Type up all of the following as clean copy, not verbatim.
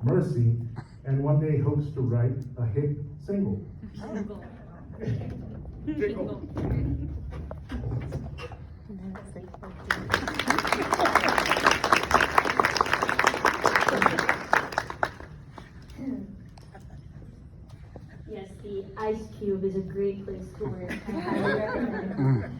Mercy, and one day hopes to write a hit single. Jingle. Yes, the Ice Cube is a great place to work. I highly recommend it.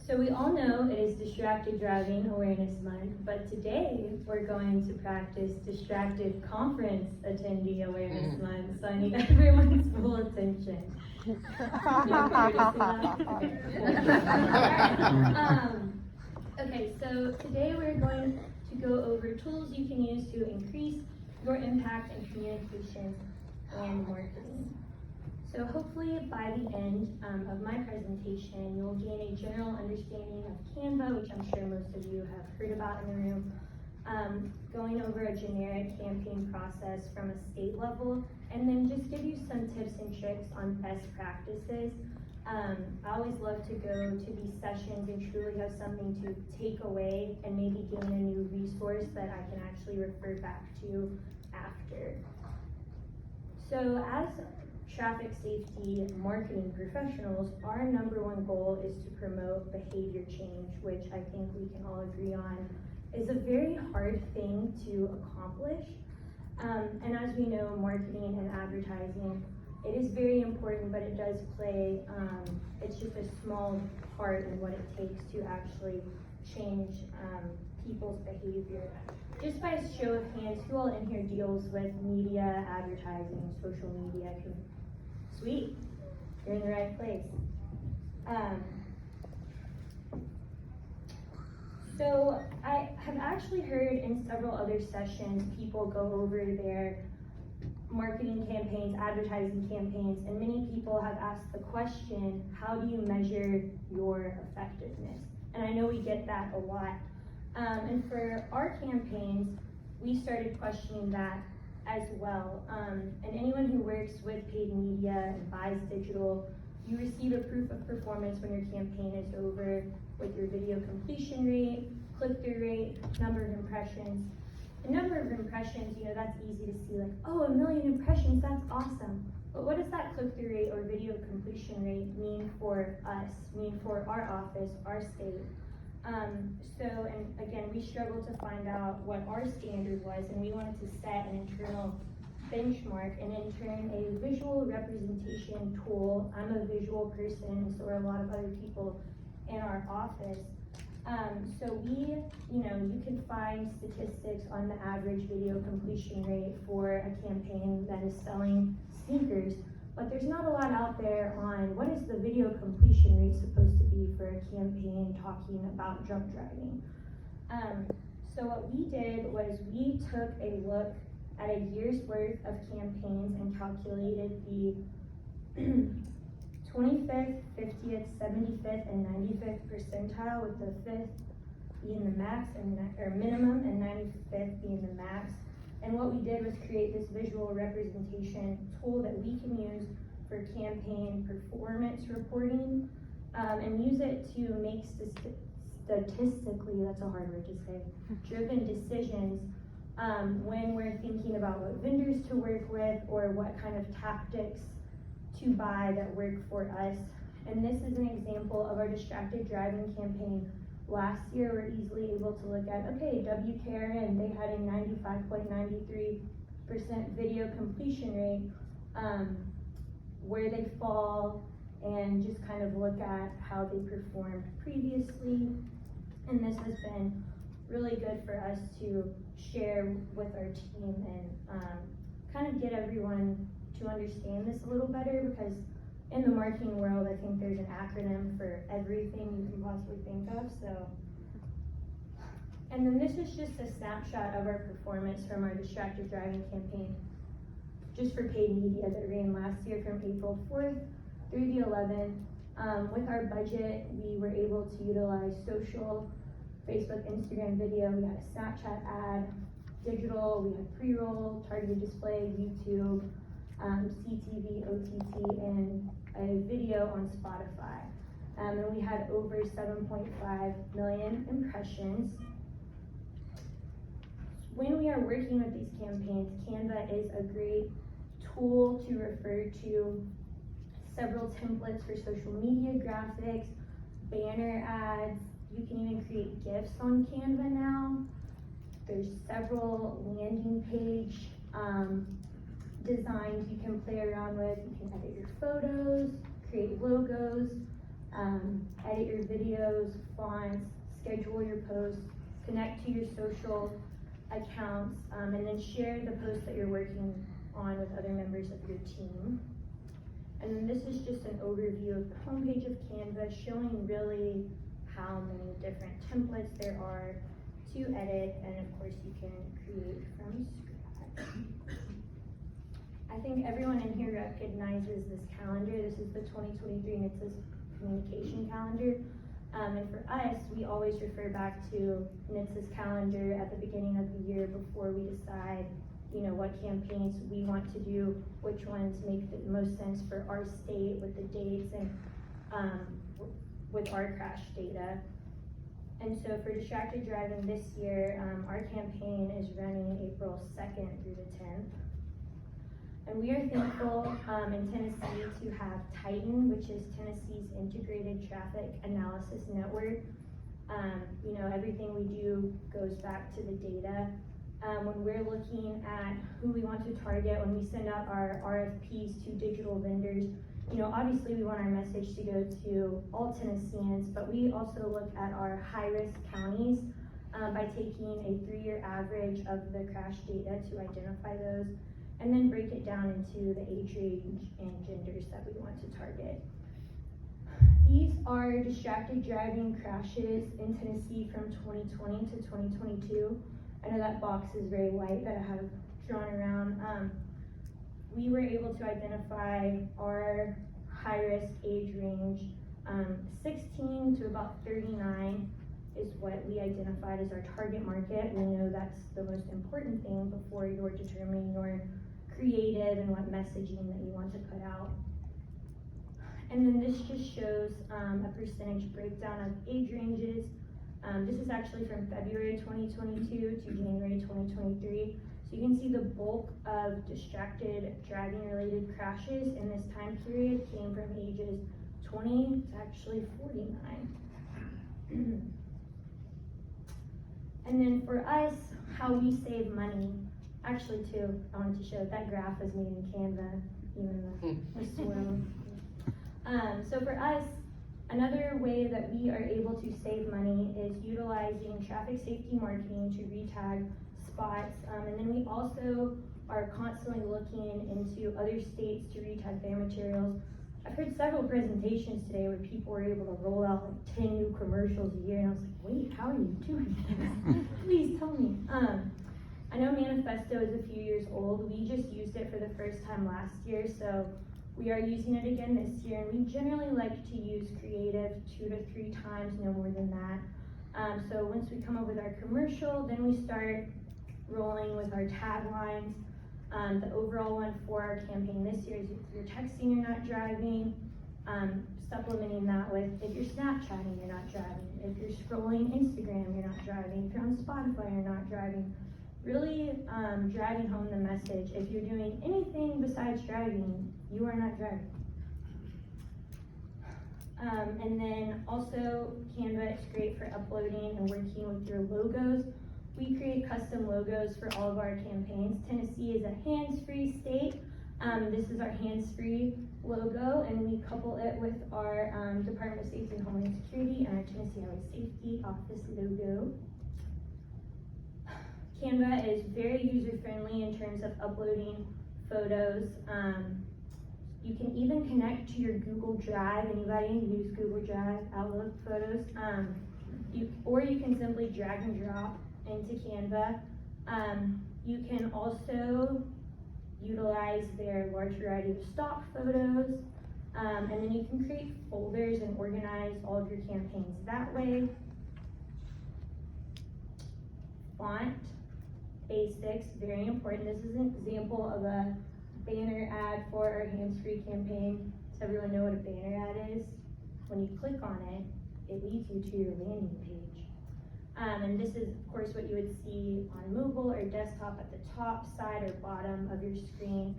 So we all know it is Distracted Driving Awareness Month, but today we're going to practice Distracted Conference Attendee Awareness Month, so I need everyone's full attention. Okay, so today we're going to go over tools you can use to increase your impact in communications and marketing. So hopefully by the end of my presentation, you'll gain a general understanding of Canva, which I'm sure most of you have heard about in the room, going over a generic campaign process from a state level, and then just give you some tips and tricks on best practices. I always love to go to these sessions and truly have something to take away and maybe gain a new resource that I can actually refer back to after. So as traffic safety marketing professionals, our number one goal is to promote behavior change, which I think we can all agree on is a very hard thing to accomplish. And as we know, marketing and advertising, it is very important, but it does play, it's just a small part in what it takes to actually change people's behavior. Just by a show of hands, who all in here deals with media, advertising, social media? Sweet, you're in the right place. So I have actually heard in several other sessions people go over their marketing campaigns, advertising campaigns, and many people have asked the question, how do you measure your effectiveness? And I know we get that a lot. And for our campaigns, we started questioning that as well. And anyone who works with paid media and buys digital, you receive a proof of performance when your campaign is over with your video completion rate, click-through rate, number of impressions. The number of impressions, you know, that's easy to see, like, oh, 1 million impressions, that's awesome. But what does that click-through rate or video completion rate mean for us, mean for our office, our state? And again, we struggled to find out what our standard was, and we wanted to set an internal benchmark, and in turn, a visual representation tool. I'm a visual person, so are a lot of other people in our office. So we, you can find statistics on the average video completion rate for a campaign that is selling sneakers, but there's not a lot out there on what is the video completion rate supposed to be for a campaign talking about drunk driving. So what we did was we took a look at a year's worth of campaigns and calculated the 25th, 50th, 75th, and 95th percentile, with the 5th being the max or minimum and 95th being the max. And what we did was create this visual representation tool that we can use for campaign performance reporting, and use it to make statistically, that's a hard word to say, driven decisions when we're thinking about what vendors to work with or what kind of tactics to buy that work for us. And this is an example of our distracted driving campaign. Last year, we're easily able to look at, okay, WKRN, they had a 95.93% video completion rate, where they fall, and just kind of look at how they performed previously. And this has been really good for us to share with our team and kind of get everyone to understand this a little better, because in the marketing world, I think there's an acronym for everything you can possibly think of. So, and then this is just a snapshot of our performance from our distracted driving campaign, just for paid media that ran last year from April 4th through the 11th. With our budget, we were able to utilize social, Facebook, Instagram video, we had a Snapchat ad, digital, we had pre-roll, targeted display, YouTube, CTV, OTT, and a video on Spotify. And we had over 7.5 million impressions. when we are working with these campaigns, Canva is a great tool to refer to several templates for social media graphics, banner ads. You can even create GIFs on Canva now. There's several landing page designs you can play around with. You can edit your photos, create logos, edit your videos, fonts, schedule your posts, connect to your social accounts, and then share the posts that you're working on with other members of your team. And then this is just an overview of the homepage of Canva, showing really how many different templates there are to edit, and of course you can create from scratch. I think everyone in here recognizes this calendar. This is the 2023 NHTSA's communication calendar. And for us, we always refer back to NHTSA's calendar at the beginning of the year before we decide, what campaigns we want to do, which ones make the most sense for our state with the dates and with our crash data. And so for distracted driving this year, our campaign is running April 2nd through the 10th. And we are thankful in Tennessee to have Titan, which is Tennessee's integrated traffic analysis network. Everything we do goes back to the data. When we're looking at who we want to target, when we send out our RFPs to digital vendors, obviously we want our message to go to all Tennesseans, but we also look at our high-risk counties by taking a 3-year average of the crash data to identify those, and then break it down into the age range and genders that we want to target. These are distracted driving crashes in Tennessee from 2020 to 2022. I know that box is very white that I have drawn around. We were able to identify our high-risk age range, 16 to about 39 is what we identified as our target market. We know that's the most important thing before you're determining your creative and what messaging that you want to put out. And then this just shows a percentage breakdown of age ranges. This is actually from February 2022 to January 2023. So you can see the bulk of distracted driving related crashes in this time period came from ages 20 to actually 49. And then for us, how we save money, actually too, I wanted to show that graph was made in Canva, even the swirl. So for us, another way that we are able to save money is utilizing traffic safety marketing to retag spots. And then we also are constantly looking into other states to retag their materials. I've heard several presentations today where people were able to roll out like 10 new commercials a year, and I was like, wait, how are you doing this? Please tell me. I know Manifesto is a few years old. We just used it for the first time last year, so we are using it again this year, and we generally like to use creative 2 to 3 times, no more than that. So once we come up with our commercial, then we start rolling with our taglines. The overall one for our campaign this year is if you're texting, you're not driving. Supplementing that with if you're Snapchatting, you're not driving. If you're scrolling Instagram, you're not driving. If you're on Spotify, you're not driving. Really driving home the message. If you're doing anything besides driving, you are not driving. And then also Canva is great for uploading and working with your logos. We create custom logos for all of our campaigns. Tennessee is a hands-free state. This is our hands-free logo, and we couple it with our Department of Safety and Homeland Security and our Tennessee Highway Safety Office logo. Canva is very user-friendly in terms of uploading photos. You can even connect to your Google Drive. Anybody use Google Drive, Outlook photos? Or you can simply drag and drop into Canva. You can also utilize their large variety of stock photos, and then you can create folders and organize all of your campaigns that way. Font basics, very important. This is an example of a banner ad for our hands-free campaign. Does everyone know what a banner ad is? When you click on it, it leads you to your landing page. And this is, of course, what you would see on mobile or desktop at the top, side, or bottom of your screen.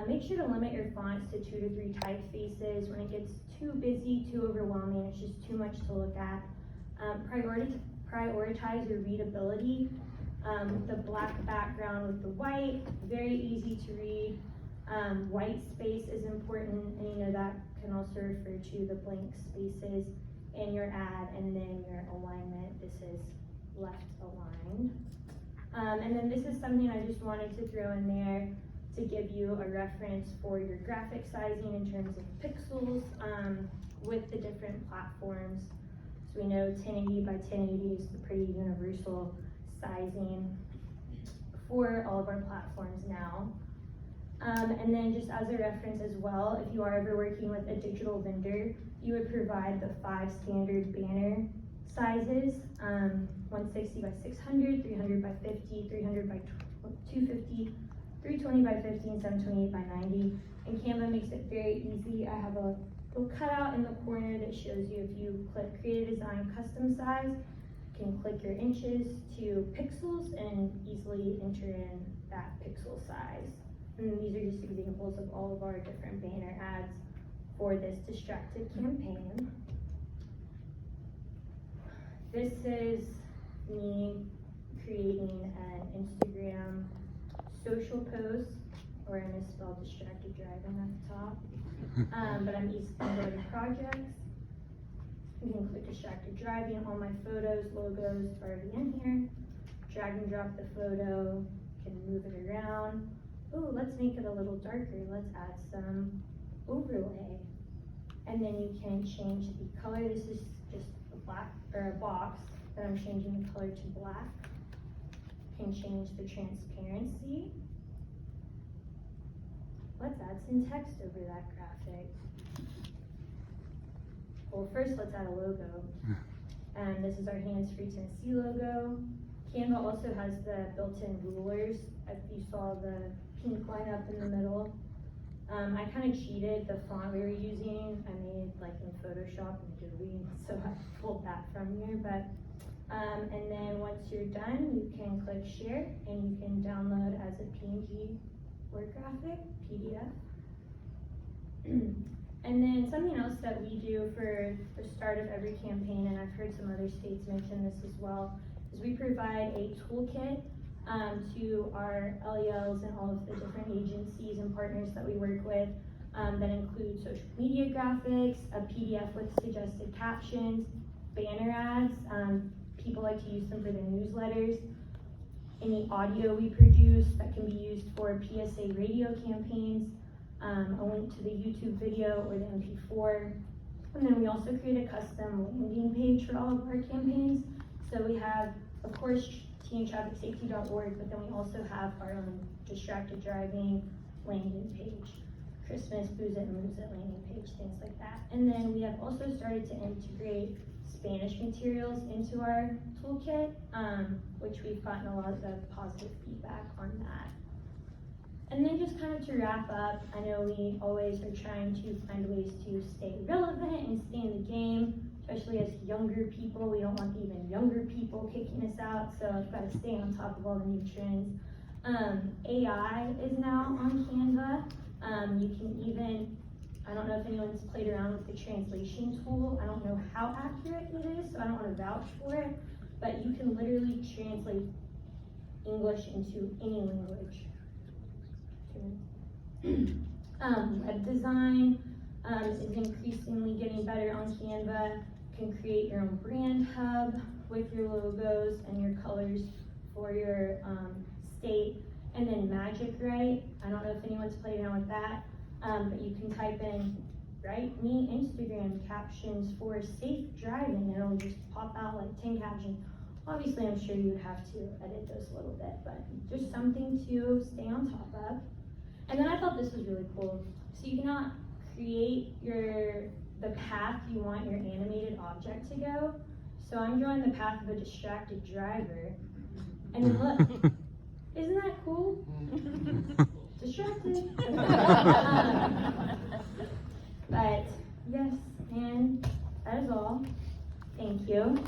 Make sure to limit your fonts to 2 to 3 typefaces. When it gets too busy, too overwhelming, it's just too much to look at. Prioritize your readability. The black background with the white, very easy to read. White space is important, and you know that can also refer to the blank spaces in your ad, and then your alignment. This is left aligned. And then this is something I just wanted to throw in there to give you a reference for your graphic sizing in terms of pixels with the different platforms. So we know 1080 by 1080 is the pretty universal sizing for all of our platforms now. And then just as a reference as well, if you are ever working with a digital vendor, you would provide the 5 standard banner sizes, 160 by 600, 300 by 50, 300 by 250, 320 by 50, and 728 by 90. And Canva makes it very easy. I have a little cutout in the corner that shows you if you click Create a Design Custom Size, you can click your inches to pixels and easily enter in that pixel size. And these are just examples of all of our different banner ads for this distracted campaign. This is me creating an Instagram social post, or I misspelled distracted driving at the top. But I'm easy to go to projects. You can click distracted driving. All my photos, logos are already in here. Drag and drop the photo, can move it around. Oh, let's make it a little darker. Let's add some overlay. And then you can change the color. This is just a black or a box that I'm changing the color to black. You can change the transparency. Let's add some text over that graphic. Well, first let's add a logo. And this is our Hands-Free Tennessee logo. Canva also has the built-in rulers. If you saw the pink line up in the middle, I kind of cheated. The font we were using, I made like in Photoshop and Adobe, so I pulled that from here. But and then once you're done, you can click share, and you can download as a PNG Word graphic, PDF. And then something else that we do for the start of every campaign, and I've heard some other states mention this as well, is we provide a toolkit to our LELs and all of the different agencies and partners that we work with that include social media graphics, a PDF with suggested captions, banner ads. People like to use them for their newsletters. Any audio we produce that can be used for PSA radio campaigns, a link to the YouTube video or the MP4. And then we also create a custom landing page for all of our campaigns. So we have, of course, teentrafficsafety.org, but then we also have our own distracted driving landing page, Christmas booze it and moves it landing page, things like that. And then we have also started to integrate Spanish materials into our toolkit, which we've gotten a lot of positive feedback on that. And then just kind of to wrap up, I know we always are trying to find ways to stay relevant and stay in the game, especially as younger people. We don't want even younger people kicking us out, so I've got to stay on top of all the new trends. AI is now on Canva. You can even, I don't know if anyone's played around with the translation tool. I don't know how accurate it is, so I don't want to vouch for it, but you can literally translate English into any language. Web design is increasingly getting better on Canva. You can create your own brand hub with your logos and your colors for your state. And then Magic Write, I don't know if anyone's played around with that, but you can type in "Write me Instagram captions for safe driving," and it'll just pop out like 10 captions. Obviously, I'm sure you would have to edit those a little bit, but just something to stay on top of. And then I thought this was really cool. So you can create the path you want your animated object to go. So I'm drawing the path of a distracted driver. And then look, isn't that cool? Distracted. But yes, and that is all. Thank you.